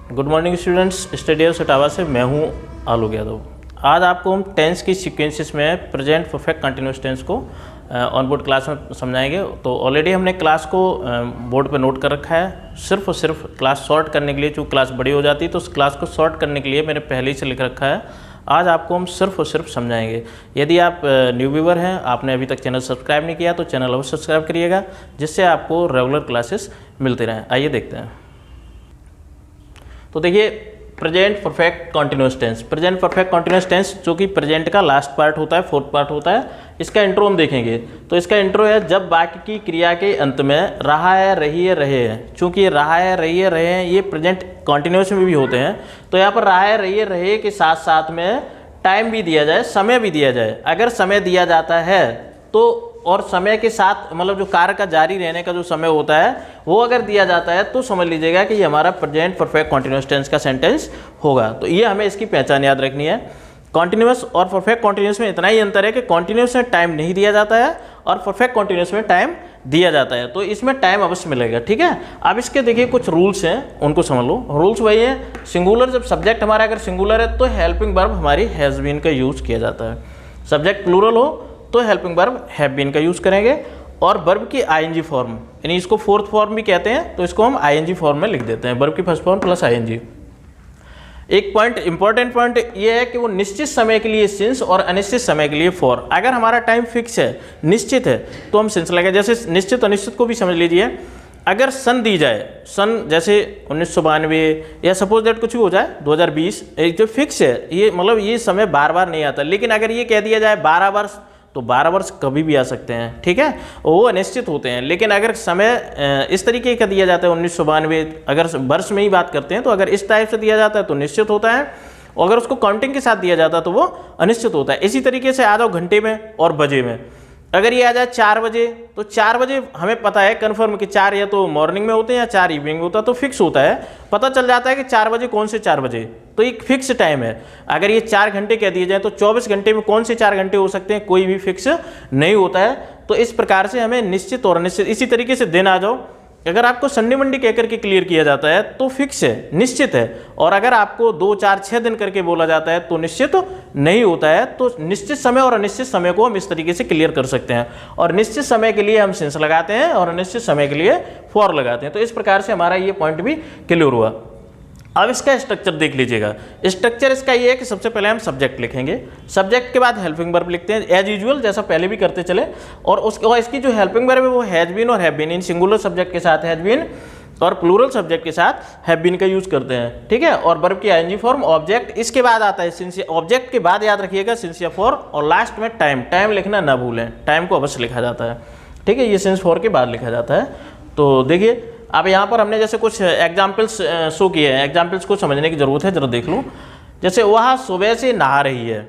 Good morning students, study of सटावा से मैं हूं आलोक यादव। आज आपको हम टेंस की सीक्वेंसेस में प्रेजेंट परफेक्ट कंटिन्यूस टेंस को ऑन बोर्ड क्लास में समझाएंगे। तो ऑलरेडी हमने क्लास को बोर्ड पे नोट कर रखा है, सिर्फ और सिर्फ क्लास शॉर्ट करने के लिए। जो क्लास बड़ी हो जाती है तो उस क्लास को शॉर्ट करने के लिए मैंने पहले ही से लिख रखा है। आज आपको हम सिर्फ और सिर्फ समझाएंगे। यदि आप न्यू व्यूवर हैं, आपने अभी तक चैनल सब्सक्राइब नहीं किया तो चैनल अवश्य सब्सक्राइब करिएगा, जिससे आपको रेगुलर क्लासेस मिलते रहें। आइए देखते हैं। तो देखिए, present perfect continuous tense, present perfect continuous tense जो कि प्रेजेंट का लास्ट पार्ट होता है, फोर्थ पार्ट होता है। इसका इंट्रो हम देखेंगे। तो इसका इंट्रो है, जब वाक्य की क्रिया के अंत में रहा है, रही है, रहे हैं। चूंकि ये रहा है, रही है, रहे हैं ये प्रेजेंट कॉन्टिन्यूस में भी होते हैं, तो यहाँ पर रहा है, रही है, रहे के साथ साथ में टाइम भी दिया जाए, समय भी दिया जाए। अगर समय दिया जाता है तो, और समय के साथ मतलब जो कार्य का जारी रहने का जो समय होता है वो अगर दिया जाता है तो समझ लीजिएगा कि ये हमारा प्रेजेंट परफेक्ट कॉन्टिन्यूस टेंस का सेंटेंस होगा। तो ये हमें इसकी पहचान याद रखनी है। कॉन्टिन्यूस और परफेक्ट कॉन्टिन्यूस में इतना ही अंतर है कि कॉन्टिन्यूस में टाइम नहीं दिया जाता है और परफेक्ट कॉन्टिन्यूस में टाइम दिया जाता है। तो इसमें टाइम अवश्य मिलेगा, ठीक है। अब इसके देखिए कुछ रूल्स हैं, उनको समझ लो। रूल्स वही है, सिंगुलर जब सब्जेक्ट हमारा अगर सिंगुलर है तो हेल्पिंग वर्ब हमारी हैज़ बीन का यूज किया जाता है। सब्जेक्ट प्लूरल हो तो हेल्पिंग वर्ब हैव बीन का यूज करेंगे। और वर्ब की आईएनजी फॉर्म, यानी इसको फोर्थ फॉर्म भी कहते हैं, तो इसको हम आईएनजी फॉर्म में लिख देते हैं, वर्ब की फर्स्ट फॉर्म प्लस आईएनजी। एक पॉइंट, इंपॉर्टेंट पॉइंट ये है कि वो निश्चित समय के लिए सिंस और अनिश्चित समय के लिए फॉर। अगर हमारा टाइम फिक्स है, निश्चित है, तो हम सिंस लगे। जैसे निश्चित अनिश्चित को भी समझ लीजिए। अगर सन दी जाए, सन जैसे 1992 या सपोज दैट कुछ भी हो जाए 2020, जो फिक्स है ये, मतलब ये समय बार बार नहीं आता। लेकिन अगर ये कह दिया जाए 12 वर्ष, तो 12 वर्ष कभी भी आ सकते हैं, ठीक है, वो अनिश्चित होते हैं। लेकिन अगर समय इस तरीके का दिया जाता है 1992, अगर वर्ष में ही बात करते हैं, तो अगर इस टाइप से दिया जाता है तो निश्चित होता है, और अगर उसको काउंटिंग के साथ दिया जाता है तो वो अनिश्चित होता है। इसी तरीके से आ जाओ घंटे में और बजे में। अगर ये आ जाए 4 बजे, तो 4 बजे हमें पता है कन्फर्म कि 4 या तो मॉर्निंग में होते हैं या 4 इवनिंग में होता है, तो फिक्स होता है, पता चल जाता है कि 4 बजे कौन से 4 बजे, तो एक फिक्स टाइम है। अगर ये 4 घंटे कह दिए जाए तो 24 घंटे में कौन से 4 घंटे हो सकते हैं, कोई भी फिक्स नहीं होता है। तो इस प्रकार से हमें निश्चित और अनिश्चित, इसी तरीके से दिन आ जाओ। अगर आपको संडे मंडे कहकर के क्लियर किया जाता है तो फिक्स है, निश्चित है। और अगर आपको 2, 4, 6 दिन करके बोला जाता है तो निश्चित नहीं होता है। तो निश्चित समय और अनिश्चित समय को हम इस तरीके से क्लियर कर सकते हैं। और निश्चित समय के लिए हम सिंस लगाते हैं और अनिश्चित समय के लिए फॉर लगाते हैं। तो इस प्रकार से हमारा ये पॉइंट भी क्लियर हुआ। अब इसका स्ट्रक्चर देख लीजिएगा। स्ट्रक्चर इसका ये है कि सबसे पहले हम सब्जेक्ट लिखेंगे, सब्जेक्ट के बाद हेल्पिंग वर्ब लिखते हैं एज यूजुअल, जैसा पहले भी करते चले। और इसकी जो हेल्पिंग वर्ब है वो हैज बीन और हैव बीन, इन सिंगुलर सब्जेक्ट के साथ हैज बीन और प्लूरल सब्जेक्ट के साथ हैव बीन का यूज करते हैं, ठीक है। और वर्ब की आईएनजी फॉर्म, ऑब्जेक्ट इसके बाद आता है सिंस। ऑब्जेक्ट के बाद याद रखिएगा सिंस या फॉर, और लास्ट में टाइम। टाइम लिखना ना भूलें, टाइम को अवश्य लिखा जाता है, ठीक है। ये सिंस फॉर के बाद लिखा जाता है। तो देखिए, अब यहाँ पर हमने जैसे कुछ एग्जाम्पल्स शो किए हैं, एग्जाम्पल्स को समझने की जरूरत है, जरा देख लूँ। जैसे वह सुबह से नहा रही है,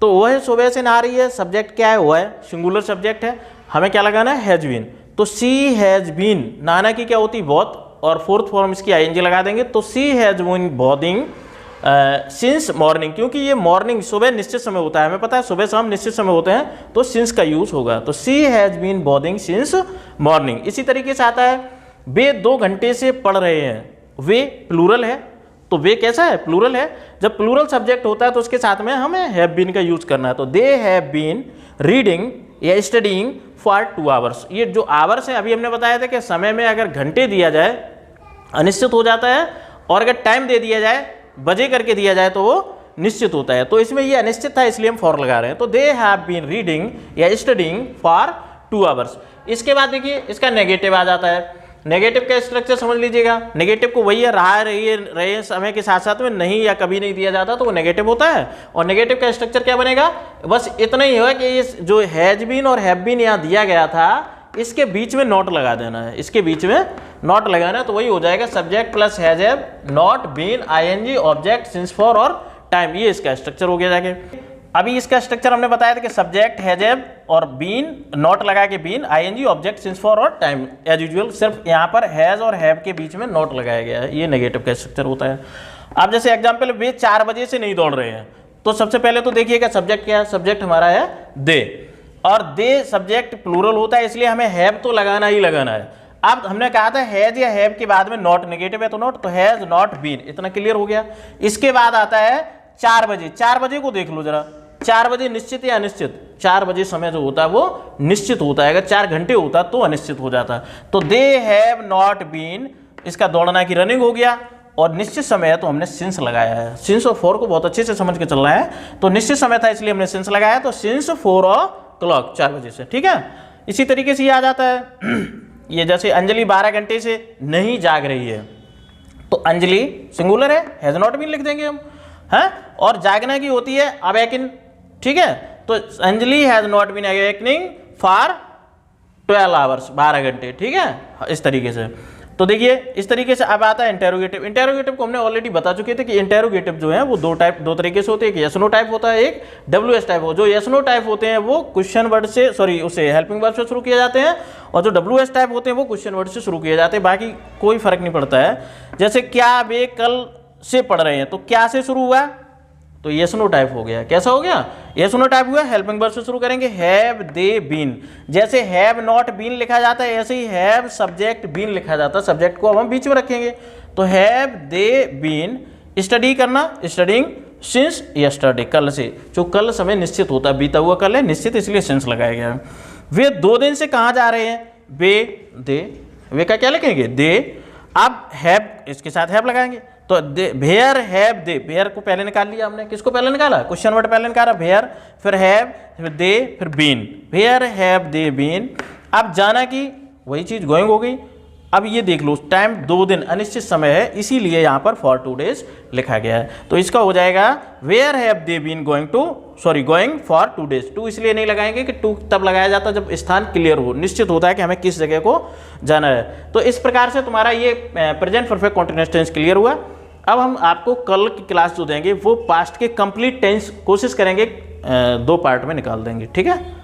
तो वह सुबह से नहा रही है, सब्जेक्ट क्या है, वह है, सिंगुलर सब्जेक्ट है, हमें क्या लगाना है, हैज बीन। तो सी हैज बीन, नहाना की क्या होती है, बॉथ, और फोर्थ फॉर्म इसकी आईएनजी लगा देंगे। तो सी हैज बीन बॉथिंग सिंस मॉर्निंग, क्योंकि ये मॉर्निंग सुबह निश्चित समय होता है, हमें पता है सुबह शाम निश्चित समय होते हैं, तो सिंस का यूज होगा। तो सी हैज बीन बॉथिंग सिंस मॉर्निंग। इसी तरीके से आता है वे 2 घंटे से पढ़ रहे हैं, वे प्लूरल है, तो वे कैसा है, प्लूरल है। जब प्लूरल सब्जेक्ट होता है तो उसके साथ में हमें हैव बीन का यूज करना है। तो दे हैव बीन रीडिंग या स्टडीइंग फॉर 2 आवर्स। ये जो आवर्स है, अभी हमने बताया था कि समय में अगर घंटे दिया जाए अनिश्चित हो जाता है, और अगर टाइम दे दिया जाए, बजे करके दिया जाए, तो वो निश्चित होता है। तो इसमें ये अनिश्चित था, इसलिए हम फॉर लगा रहे हैं। तो दे हैव बीन रीडिंग या स्टडीइंग फॉर 2 आवर्स। इसके बाद देखिए इसका नेगेटिव आ जाता है। नेगेटिव का स्ट्रक्चर समझ लीजिएगा। नेगेटिव को वही है, रहा रहे समय के साथ साथ में नहीं या कभी नहीं दिया जाता तो वो नेगेटिव होता है। और नेगेटिव का स्ट्रक्चर क्या बनेगा, बस इतना ही है कि ये जो हैज बीन और हैव बीन यहाँ दिया गया था, इसके बीच में नॉट लगा देना है, इसके बीच में नॉट लगाना है। तो वही हो जाएगा subject plus has have not been ING object since for और टाइम। ये इसका स्ट्रक्चर हो गया जाके। अभी इसका स्ट्रक्चर हमने बताया था कि सब्जेक्ट हैज हैव और बीन, नॉट लगा के been, ING object since for और टाइम एज यूजुअल। सिर्फ यहाँ पर हैज और हैव के बीच में नॉट लगाया गया है, ये नेगेटिव का स्ट्रक्चर होता है। अब जैसे एग्जांपल, वे 4 बजे से नहीं दौड़ रहे हैं, तो सबसे पहले तो देखिएगा सब्जेक्ट क्या है, सब्जेक्ट हमारा है दे, और दे सब्जेक्ट प्लूरल होता है, इसलिए हमें हैव तो लगाना ही लगाना है। अब हमने कहा था हैज या हैव के बाद में नॉट नेगेटिव है तो नॉट, तो हैज नॉट बीन, इतना क्लियर हो गया। इसके बाद आता है 4 बजे। 4 बजे को देख लो जरा, 4 बजे निश्चित या अनिश्चित? 4 बजे समय जो होता है वो निश्चित होता है, अगर 4 घंटे होता तो अनिश्चित हो जाता। तो दे हैव नॉट बीन, इसका दौड़ना की रनिंग हो गया, और निश्चित समय है तो हमने सिंस लगाया है। सिंस और फॉर को बहुत अच्छे से समझ के चलना है, तो निश्चित समय था इसलिए हमने सिंस लगाया, तो सिंस 4 o'clock, 4 बजे से, ठीक है। इसी तरीके से ये आ जाता है ये जैसे अंजलि 12 घंटे से नहीं जाग रही है, तो अंजलि सिंगुलर है, हैज नॉट बीन लिख देंगे हम, है। और जागना की होती है अवेकिन, ठीक है, तो Anjali has not been awakening for 12 hours, 12 घंटे, ठीक है, इस तरीके से। तो देखिए इस तरीके से अब आता है इंटेरोगेटिव। इंटेरोगेटिव को हमने ऑलरेडी बता चुके थे कि इंटेरोगेटिव जो है वो दो तरीके से होते हैं, एक यस नो टाइप होता है, एक डब्ल्यू एस टाइप हो। जो यस नो टाइप होते हैं वो क्वेश्चन वर्ड से, सॉरी उसे हेल्पिंग वर्ड से शुरू किए जाते हैं, और जो डब्ल्यू एस टाइप होते हैं वो क्वेश्चन वर्ड से शुरू किए जाते हैं, बाकी कोई फर्क नहीं पड़ता है। जैसे क्या वे कल से पढ़ रहे हैं, तो क्या से शुरू हुआ तो यस नो टाइप हो गया। कैसा हो गया? यस नो टाइप हुआ, हेल्पिंग वर्ब से शुरू करेंगे, हैव दे बीन। जैसे हैव नॉट बीन लिखा जाता है, ऐसे ही हैव सब्जेक्ट बीन लिखा जाता है, सब्जेक्ट को अब हम बीच में रखेंगे। तो हैव दे बीन स्टडी करना, स्टडिंग सिंस यस्टरडे, कल से, जो कल समय निश्चित होता है, बीता हुआ कल है निश्चित, इसलिए सिंस लगाया गया है। वे 2 दिन से कहाँ जा रहे हैं? वे दे, वे का क्या लिखेंगे? दे। अब हैव इसके साथ हैव लगाएंगे, तो भेयर हैव दे, भेयर को पहले निकाल लिया हमने, किसको पहले निकाला? क्वेश्चन वर्ड पहले निकाला, भेयर, फिर हैव, फिर दे, फिर been, where have they been. अब जाना की वही चीज गोइंग हो गई। अब ये देख लो टाइम 2 दिन अनिश्चित समय है, इसीलिए यहाँ पर फॉर 2 days लिखा गया है। तो इसका हो जाएगा where have they been going to, sorry going for 2 days। 2 इसलिए नहीं लगाएंगे कि 2 तब लगाया जाता है जब स्थान क्लियर हो, निश्चित होता है कि हमें किस जगह को जाना है। तो इस प्रकार से तुम्हारा ये present perfect continuous tense clear हुआ। अब हम आपको कल की क्लास जो देंगे वो पास्ट के कंप्लीट टेंस कोशिश करेंगे 2 पार्ट में निकाल देंगे, ठीक है।